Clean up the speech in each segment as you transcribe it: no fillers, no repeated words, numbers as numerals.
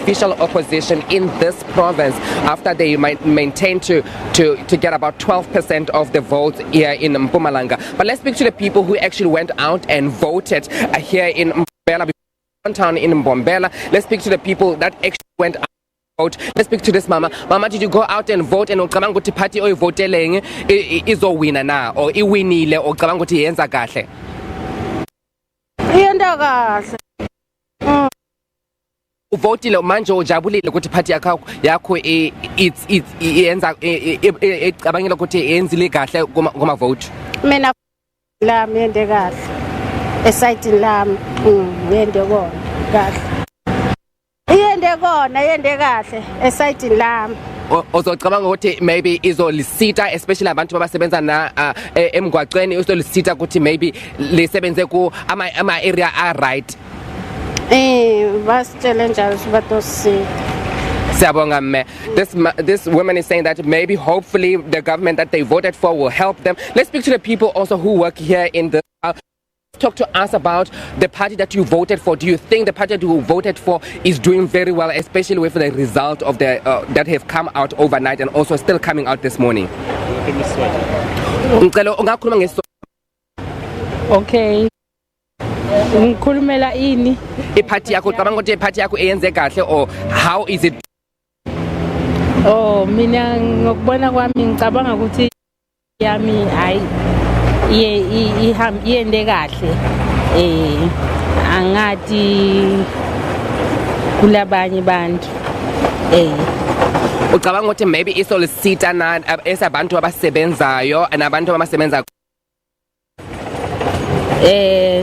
official opposition in this province after they might maintain to get about 12% of the votes here in Mpumalanga. But let's speak to the people who actually went out and voted here in Mbombela, downtown in Mbombela. Let's speak to the people that actually went out. Let's speak to this mama. Mama, did you go out and vote and ucabanga ukuthi party oyivoteleng izowina na or iwinile or ucabanga ukuthi yenza kahle? Yenza kahle. Uvotile manje ujabulile ukuthi party yakho yenza icabangela ukuthi yenzile kahle kuma vote? Mina lami yende kahle. Esayitini lami yende kona kahle. Yende kahle esayitini lami. Uzocabanga ukuthi maybe izolisita especially abantu abasebenza na emgwaqweni uzolisita ukuthi maybe lisebenze ku ama area are right. Basitshele njalo sibatosisi. Siyabonga mme. This woman is saying that maybe hopefully the government that they voted for will help them. Let's speak to the people also who work here in the talk to us about the party that you voted for. Do you think the party that you voted for is doing very well, especially with the result of the that have come out overnight and also still coming out this morning? Okay. Ngikhulumela ini? Iparty yakho cabanga ukuthi iparty yakho eyenze kahle or how is it? Oh, mina ngokubona kwami ngicabanga ukuthi yami hayi yende kahle angathi kulabanye bantu ucabanga ukuthi maybe isolisita na esabantu abasebenzayo nabantu abasebenza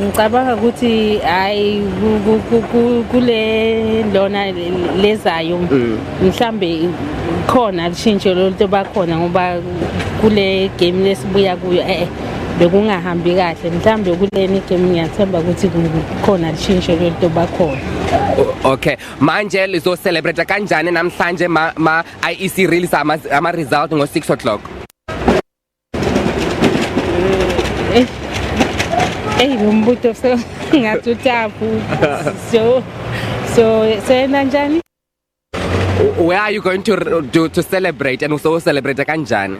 ngicabanga ukuthi hayi kule lona lezayo mhlambe khona lishintsho lonto bakhona ngoba kule game lesibuya kuyo bekungahambi kahle mhlambe kuleni game ngiyathemba ukuthi kukhona lishintsho lonto bakhona. Okay, manje lizo celebrate kanjani namhlanje ma IEC release ama result ngo 6 o'clock? Umbuto so ngatutapu so njani? Where are you going to celebrate and also celebrate kanjani?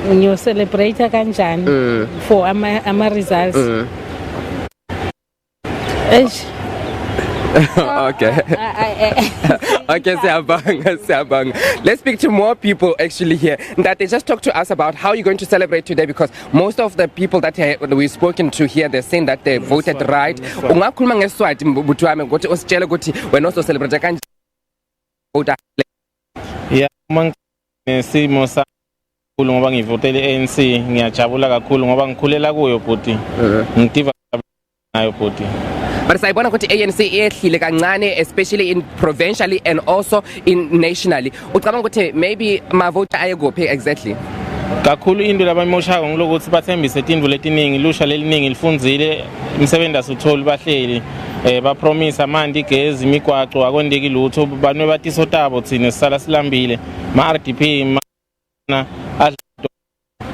You celebrate kanjani for ama results? Okay. Okay, siyabanga. Let's speak to more people actually here that they just talk to us about how you're going to celebrate today, because most of the people that we've spoken to here, they're saying that they voted right. Ungakhuluma ngeSwati mbuthi wami ukuthi usitshele ukuthi wena also celebrate kanjani? Yeah, nesimo sakhulu ngoba ngivotele ANC, ngiyajabula kakhulu ngoba ngikhulela kuyo bhuti. Ngitiva nayo bhuti. But sayibona ukuthi ANC iyehlile kancane, especially in provincially and also in nationally. Ucabanga ukuthi maybe mavota ayekuphi exactly? Kakhulu into labamoshaka ngilokuthi bathembise tindvu letiningi, lusha leliningi lifundzile imisebenzi asuthola bahleli ba promise amandi igezi imigwaco akondeki lutho banwe batisotabo thina sisala silambile ma RDP na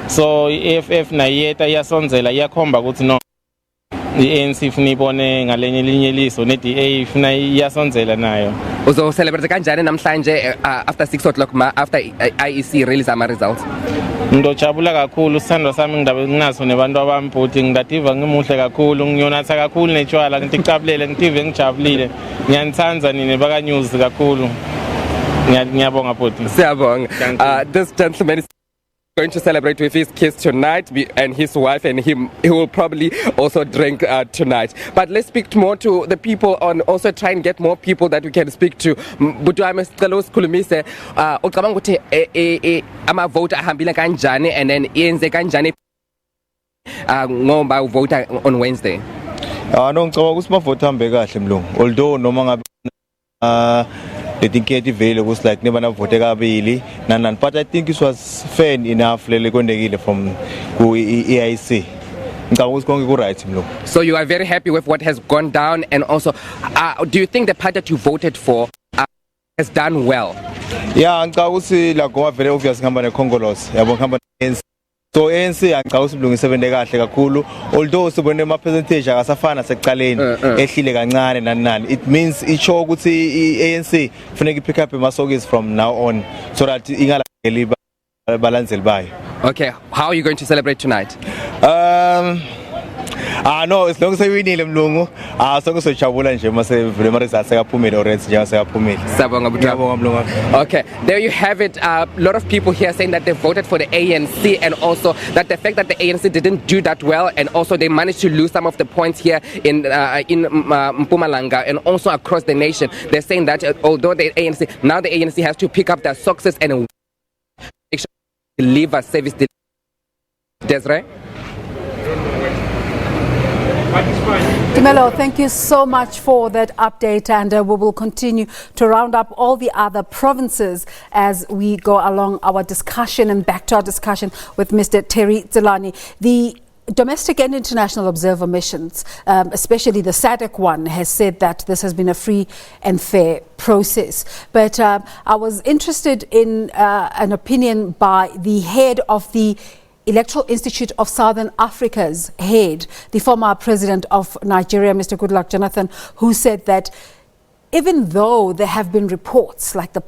so EFF na yeta iyasonzela iyakhomba ukuthi no ANC ifuna ibone ngalenye linye liso neDA ifuna iyasonzela nayo. Uzo celebrate kanjani namhlanje after 6 o'clock after IEC release ama results? Ngidojabula kakhulu sithando sami ngidabe nginaso nebantu abambhuti ngidativa ngimuhle kakhulu ngiyonatha kakhulu netshwala ngicabulele ngitive ngijabulile ngiyanithanza nini baka news kakhulu ngiyabonga bhuti. Siyabonga. This gentleman is going to celebrate with his kids tonight and his wife, and he will probably also drink tonight. But let's speak more to the people and also try and get more people that we can speak to. Butuame sicela usikhulumise ucabanga ukuthi ama vote ahambile kanjani and then yenze kanjani ngoba uvota on Wednesday? No, ngicabanga ukuthi bavote hambe kahle mlungu, although noma ngabe letinkieti vele was like never vote kabili nan, but I think it was fair enough lele kwendekile from ku EIC. Ngicabanga ukuthi konke ku right mlo. So you are very happy with what has gone down, and also do you think the party that you voted for has done well? Yeah, ngicabanga ukuthi la ngoba vele obvious ngihamba neCongolos yabo ngihamba So ANC angicawusi mlungu isebenze kahle kakhulu, although sibone ama percentage akasafana sekuqaleni ehlile kancane nani. It means isho ukuthi iANC kufanele pick up amasokisi from now on so that ingalangeli balandzeli bayo. Okay, how are you going to celebrate tonight? No, as long as winile mlungu, sonke sojabula nje mase vele ama results akaphumile already njengoba sekaphumile. Siyabonga mlungu. Okay, there you have it. A lot of people here saying that they voted for the ANC, and also that the fact that the ANC didn't do that well, and also they managed to lose some of the points here in Mpumalanga and also across the nation. They're saying that although the ANC has to pick up their success and deliver service. Desiree? Tumelo, thank you so much for that update, and we will continue to round up all the other provinces as we go along our discussion and back to our discussion with Mr. Terry Tselane. The domestic and international observer missions, especially the SADC one, has said that this has been a free and fair process. But I was interested in an opinion by the head of the Electoral Institute of Southern Africa's head, the former president of Nigeria, Mr. Goodluck Jonathan, who said that even though there have been reports like the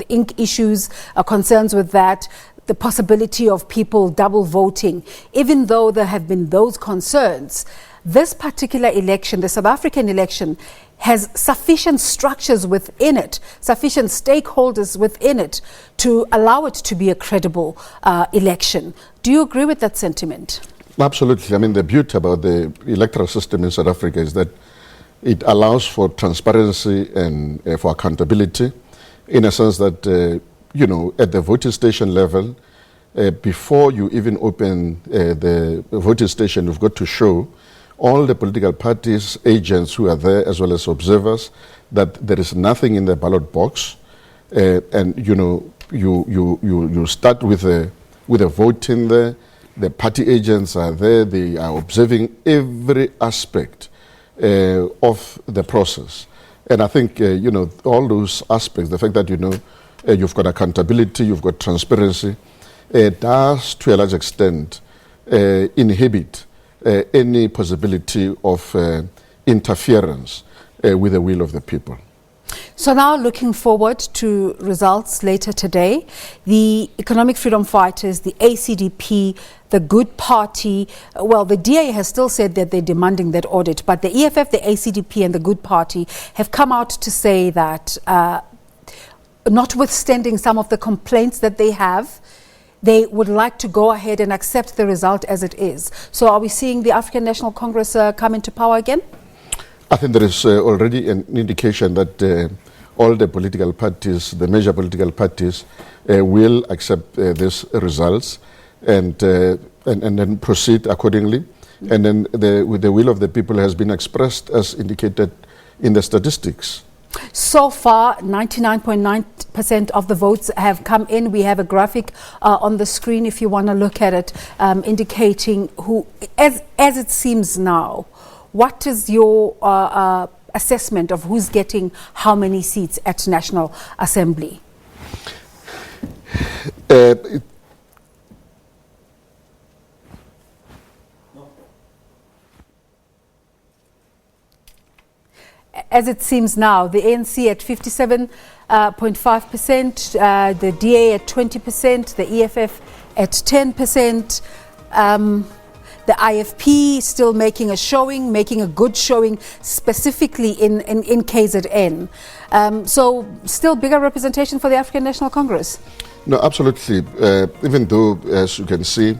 ink issues, concerns with that, the possibility of people double voting, even though there have been those concerns, this particular election, the South African election, has sufficient structures within it, sufficient stakeholders within it to allow it to be a credible election. Do you agree with that sentiment? Absolutely. I mean, the beauty about the electoral system in South Africa is that it allows for transparency and for accountability, in a sense that, at the voting station level, before you even open the voting station, you've got to show all the political parties, agents who are there, as well as observers, that there is nothing in the ballot box, and you start with a vote in there. The party agents are there; they are observing every aspect of the process, and I think all those aspects, the fact that you've got accountability, you've got transparency, does to a large extent inhibit any possibility of interference with the will of the people. So now looking forward to results later today, the Economic Freedom Fighters, the ACDP, the Good Party, well, the DA has still said that they're demanding that audit, but the EFF, the ACDP and the Good Party have come out to say that notwithstanding some of the complaints that they have, they would like to go ahead and accept the result as it is. So are we seeing the African National Congress come into power again? I think there is already an indication that all the political parties, the major political parties, will accept these results and then proceed accordingly. And then the will of the people has been expressed as indicated in the statistics. So far, 99.9% of the votes have come in. We have a graphic on the screen if you want to look at it, indicating who, as it seems now, what is your assessment of who's getting how many seats at National Assembly? As it seems now, the ANC at 57.5%, the DA at 20%, the EFF at 10%, the IFP still making a good showing, specifically in KZN. So still bigger representation for the African National Congress? No, absolutely. Even though, as you can see,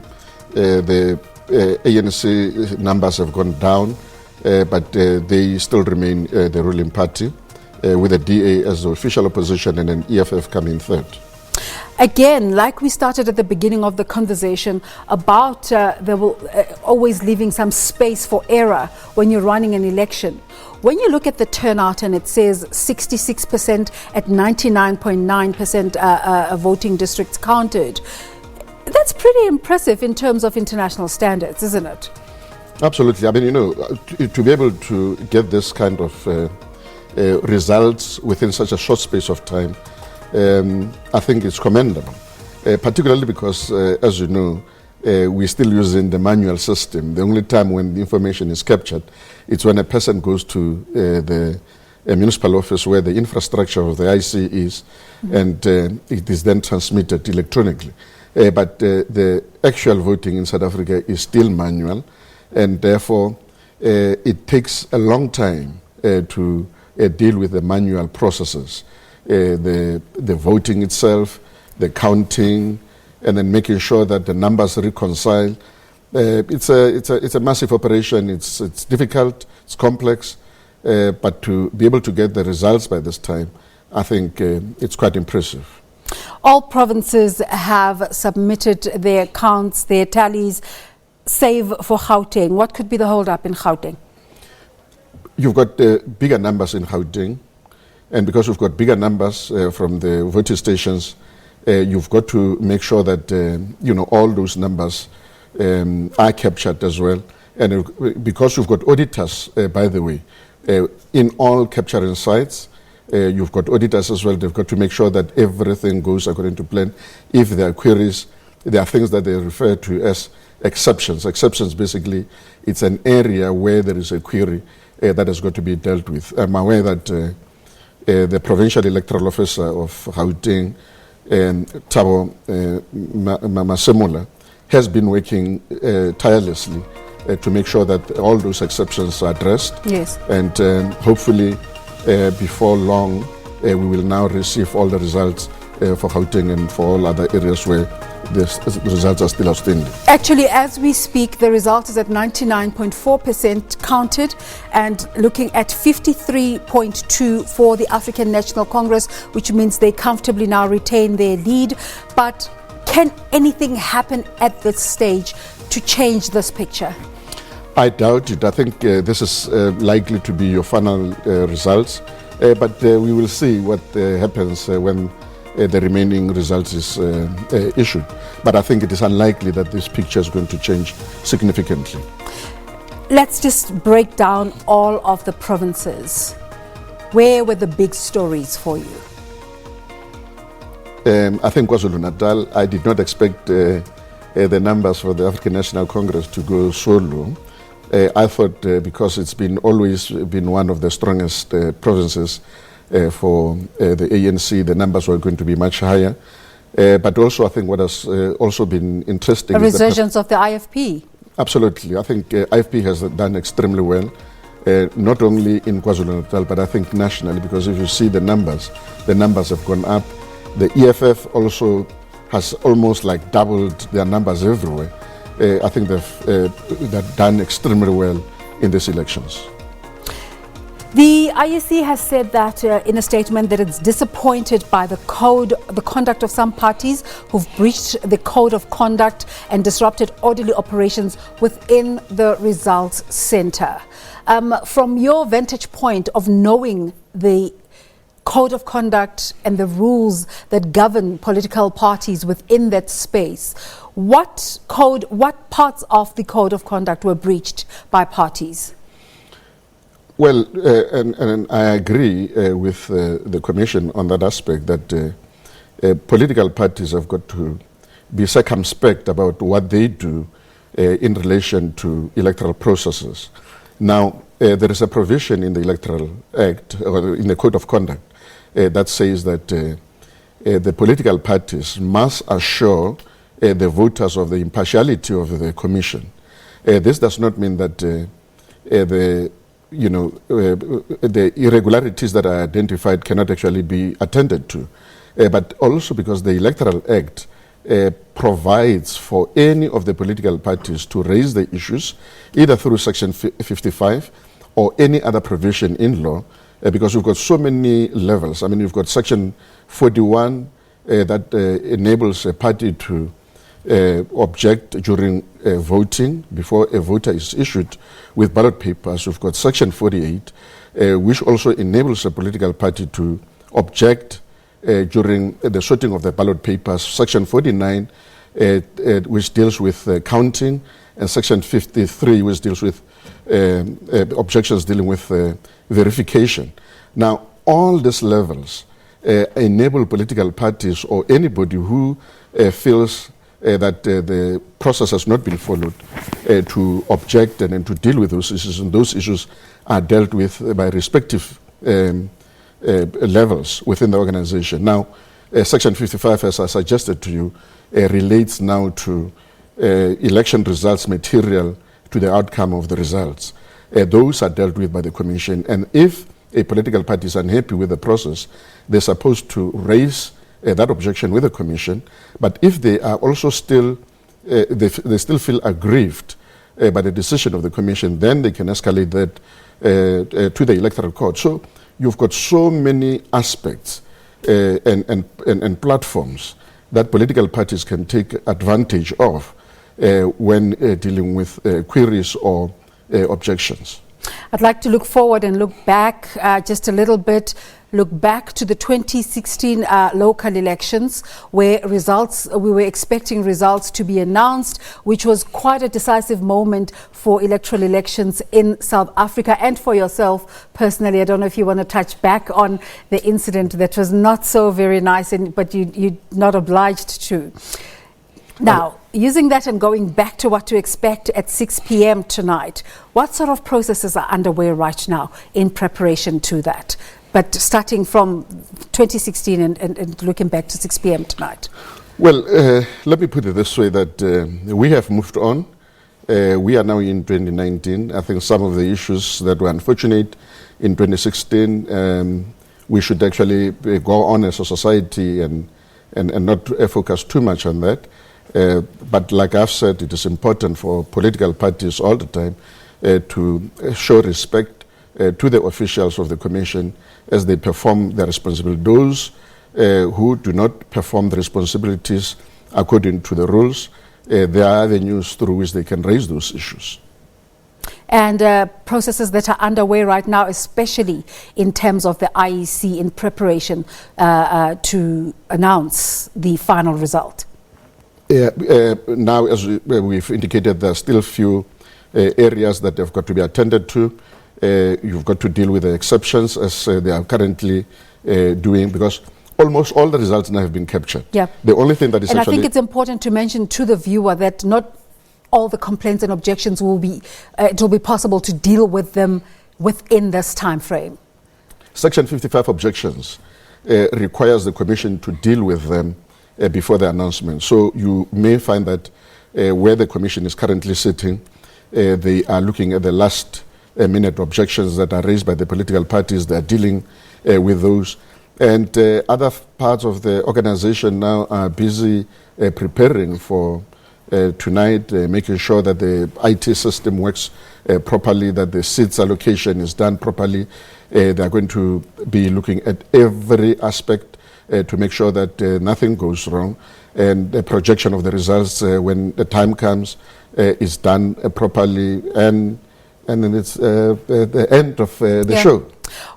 the ANC numbers have gone down, but they still remain the ruling party, with the DA as the official opposition and then EFF coming third. Again, like we started at the beginning of the conversation about there will always leaving some space for error when you're running an election. When you look at the turnout and it says 66% at 99.9% voting districts counted, that's pretty impressive in terms of international standards, isn't it? Absolutely. I mean, to be able to get this kind of results within such a short space of time, I think it's commendable. particularly because, as you know, we're still using the manual system. The only time when the information is captured, it's when a person goes to the municipal office where the infrastructure of the IC is, and it is then transmitted electronically. But the actual voting in South Africa is still manual, and therefore it takes a long time to deal with the manual processes, the voting itself, the counting, and then making sure that the numbers reconcile. It's a massive operation. It's difficult. It's complex, but to be able to get the results by this time, I think it's quite impressive. All provinces have submitted their counts, their tallies, save for Gauteng. What could be the hold-up in Gauteng? You've got bigger numbers in Gauteng, and because you've got bigger numbers from the voting stations, you've got to make sure that all those numbers are captured as well. And because you've got auditors, by the way, in all capturing sites, you've got auditors as well. They've got to make sure that everything goes according to plan. If there are queries, there are things that they refer to as exceptions. Exceptions, basically, it's an area where there is a query that has got to be dealt with. I'm aware that the provincial electoral officer of Gauteng, Thabo Masemola, has been working tirelessly to make sure that all those exceptions are addressed. Yes. And hopefully before long we will now receive all the results for Gauteng and for all other areas where the results are still outstanding. Actually, as we speak, the result is at 99.4% counted and looking at 53.2% for the African National Congress, which means they comfortably now retain their lead. But can anything happen at this stage to change this picture? I doubt it. I think this is likely to be your final results, but we will see what happens when the remaining results is issued. But I think it is unlikely that this picture is going to change significantly. Let's just break down all of the provinces. Where were the big stories for you? I think KwaZulu-Natal, I did not expect the numbers for the African National Congress to go so low. I thought because it's always been one of the strongest provinces for the ANC, the numbers were going to be much higher. But also I think what has also been interesting a resurgence of the IFP. Absolutely. I think IFP has done extremely well, not only in KwaZulu-Natal, but I think nationally, because if you see the numbers have gone up. The EFF also has almost like doubled their numbers everywhere. I think they've done extremely well in these elections. The IEC has said that in a statement that it's disappointed by the conduct of some parties who've breached the code of conduct and disrupted orderly operations within the results center. From your vantage point of knowing the code of conduct and the rules that govern political parties within that space, what parts of the code of conduct were breached by parties? Well, and I agree with the Commission on that aspect, that political parties have got to be circumspect about what they do in relation to electoral processes. Now, there is a provision in the Electoral Act, or in the Code of Conduct, that says that the political parties must assure the voters of the impartiality of the Commission. This does not mean that the irregularities that are identified cannot actually be attended to, but also because the Electoral Act provides for any of the political parties to raise the issues either through Section 55 or any other provision in law, because we've got so many levels. I mean, you've got Section 41 that enables a party to object during voting before a voter is issued with ballot papers. We've got Section 48, which also enables a political party to object during the sorting of the ballot papers. Section 49, which deals with counting, and Section 53, which deals with objections dealing with verification. Now, all these levels enable political parties or anybody who feels that the process has not been followed to object and to deal with those issues, and those issues are dealt with by respective levels within the organization. Now, Section 55, as I suggested to you, relates now to election results material to the outcome of the results. Those are dealt with by the Commission, and if a political party is unhappy with the process, they're supposed to raise that objection with the Commission. But if they are also still, they still feel aggrieved by the decision of the Commission, then they can escalate that to the Electoral Court. So you've got so many aspects and platforms that political parties can take advantage of when dealing with queries or objections. I'd like to look forward and look back just a little bit, look back to the 2016 local elections, where we were expecting results to be announced, which was quite a decisive moment for electoral elections in South Africa and for yourself personally. I don't know if you want to touch back on the incident that was not so very nice, but you're not obliged to. Now, using that and going back to what to expect at 6 p.m. tonight, what sort of processes are underway right now in preparation to that? But starting from 2016 and looking back to 6 p.m. tonight. Well, let me put it this way, that we have moved on. We are now in 2019. I think some of the issues that were unfortunate in 2016, we should actually go on as a society and not focus too much on that. But like I've said, it is important for political parties all the time to show respect to the officials of the Commission as they perform their responsibility. Those who do not perform the responsibilities according to the rules, there are avenues through which they can raise those issues. And processes that are underway right now, especially in terms of the IEC in preparation to announce the final result. Now, as we've indicated, there are still a few areas that have got to be attended to. You've got to deal with the exceptions as they are currently doing, because almost all the results now have been captured. Yeah. The only thing that is I think it's important to mention to the viewer that not all the complaints and objections will be, it will be possible to deal with them within this time frame. Section 55 objections requires the Commission to deal with them before the announcement. So you may find that where the Commission is currently sitting, they are looking at the last minute objections that are raised by the political parties. They are dealing with those. And other parts of the organization now are busy preparing for tonight, making sure that the IT system works properly, that the seats allocation is done properly. They are going to be looking at every aspect to make sure that nothing goes wrong, and the projection of the results when the time comes is done properly, and then it's the end of the show.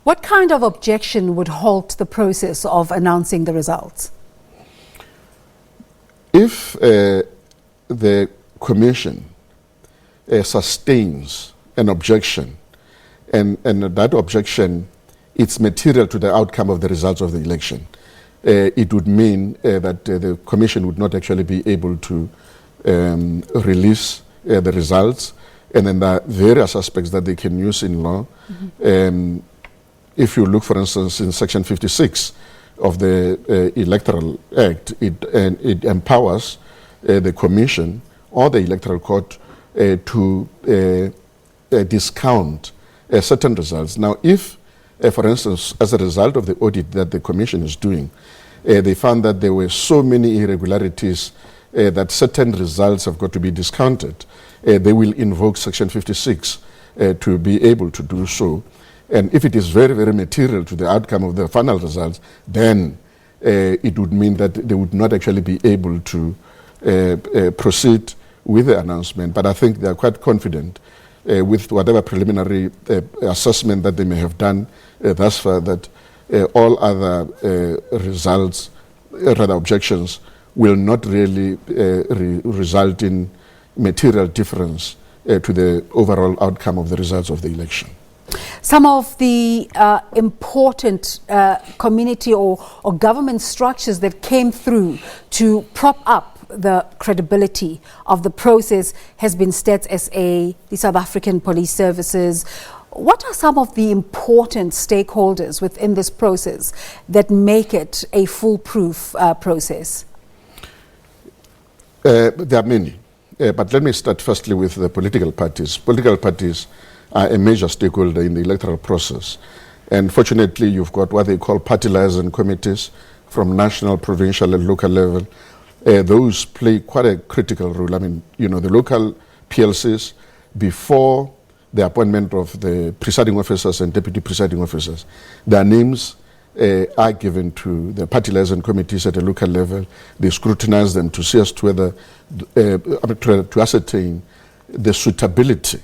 What kind of objection would halt the process of announcing the results? If the Commission sustains an objection, and that objection is material to the outcome of the results of the election, it would mean that the Commission would not actually be able to release the results, and then there are various aspects that they can use in law. Mm-hmm. If you look, for instance, in Section 56 of the Electoral Act, it empowers the Commission or the Electoral Court to discount certain results. Now, if for instance, as a result of the audit that the Commission is doing, they found that there were so many irregularities that certain results have got to be discounted. They will invoke Section 56 to be able to do so. And if it is very, very material to the outcome of the final results, then it would mean that they would not actually be able to proceed with the announcement. But I think they are quite confident with whatever preliminary assessment that they may have done thus far, that all other results, rather objections, will not really result in material difference to the overall outcome of the results of the election. some of the important community or government structures that came through to prop up the credibility of the process has been Stats SA, the South African Police Services. What are some of the important stakeholders within this process that make it a foolproof process? There are many, but let me start firstly with the political parties. Political parties are a major stakeholder in the electoral process. And fortunately, you've got what they call party liaison committees from national, provincial, and local level. Those play quite a critical role. I mean, the local PLCs, before the appointment of the presiding officers and deputy presiding officers, their names are given to the party liaison committees at a local level. They scrutinize them to see as to whether, to ascertain the suitability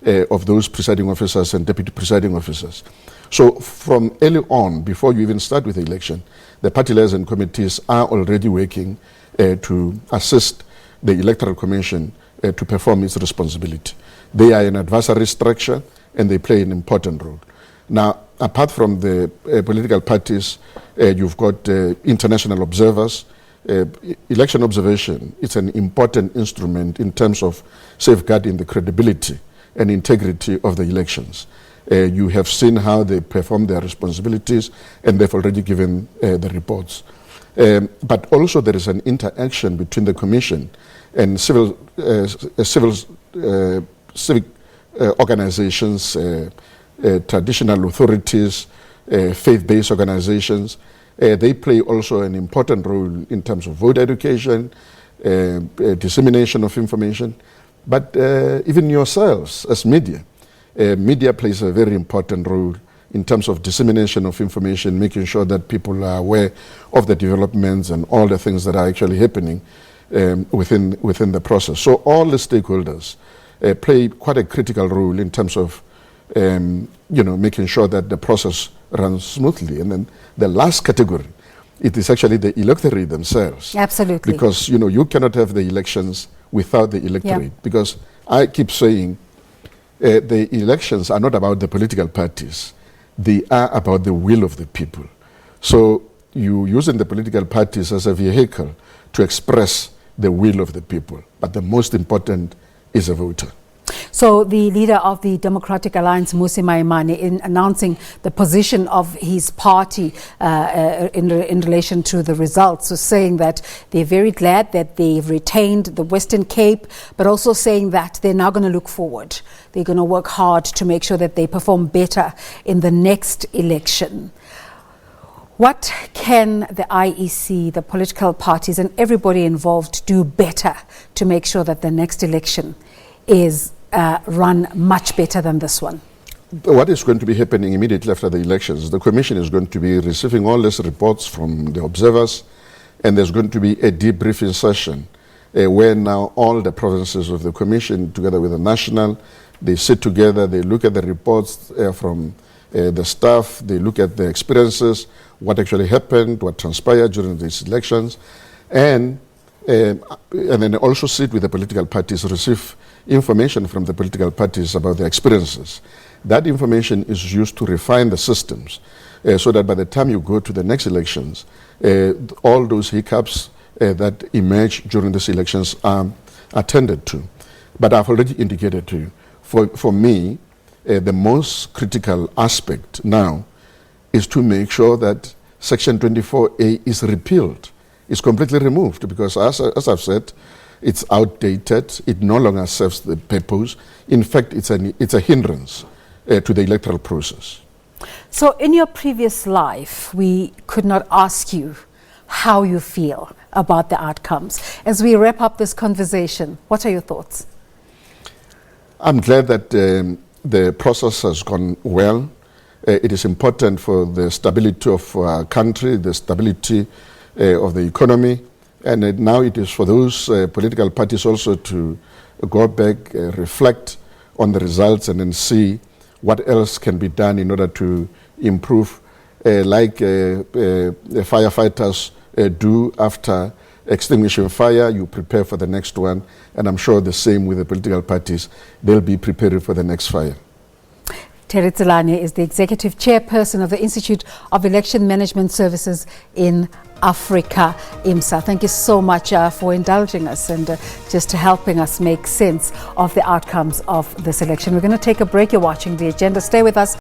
of those presiding officers and deputy presiding officers. So from early on, before you even start with the election, the party liaison committees are already working to assist the Electoral Commission to perform its responsibility. They are an advisory structure and they play an important role. Now, apart from the political parties, you've got international observers. Election observation is an important instrument in terms of safeguarding the credibility and integrity of the elections. You have seen how they perform their responsibilities and they've already given the reports. But also there is an interaction between the Commission and civic organizations, traditional authorities, faith-based organizations. They play also an important role in terms of voter education, dissemination of information, but even yourselves as media. Media plays a very important role in terms of dissemination of information, making sure that people are aware of the developments and all the things that are actually happening within the process. So all the stakeholders play quite a critical role in terms of making sure that the process runs smoothly. And then the last category, it is actually the electorate themselves. Absolutely. Because you cannot have the elections without the electorate. Yeah. Because I keep saying the elections are not about the political parties. They are about the will of the people. So you using the political parties as a vehicle to express the will of the people. But the most important is a voter. So the leader of the Democratic Alliance, Mmusi Maimane, in announcing the position of his party in relation to the results, was saying that they're very glad that they've retained the Western Cape, but also saying that they're now going to look forward. They're going to work hard to make sure that they perform better in the next election. What can the IEC, the political parties, and everybody involved do better to make sure that the next election is run much better than this one? What is going to be happening immediately after the elections, the Commission is going to be receiving all these reports from the observers, and there's going to be a debriefing session where now all the provinces of the Commission, together with the national, they sit together, they look at the reports from the staff, they look at the experiences, what actually happened, what transpired during these elections, and then also sit with the political parties, receive information from the political parties about their experiences. That information is used to refine the systems so that by the time you go to the next elections, all those hiccups that emerge during these elections are attended to. But I've already indicated to you, for me, the most critical aspect now is to make sure that Section 24A is repealed, is completely removed, because as I've said, it's outdated, it no longer serves the purpose. In fact, it's a hindrance to the electoral process. So in your previous life, we could not ask you how you feel about the outcomes. As we wrap up this conversation, what are your thoughts? I'm glad that the process has gone well. It is important for the stability of our country, the stability of the economy. And now it is for those political parties also to go back, reflect on the results, and then see what else can be done in order to improve, like firefighters do after extinguishing fire. You prepare for the next one, and I'm sure the same with the political parties. They'll be preparing for the next fire. Tselane is the Executive Chairperson of the Institute of Election Management Services in Africa, IMSA. Thank you so much for indulging us and just helping us make sense of the outcomes of this election. We're going to take a break. You're watching The Agenda. Stay with us.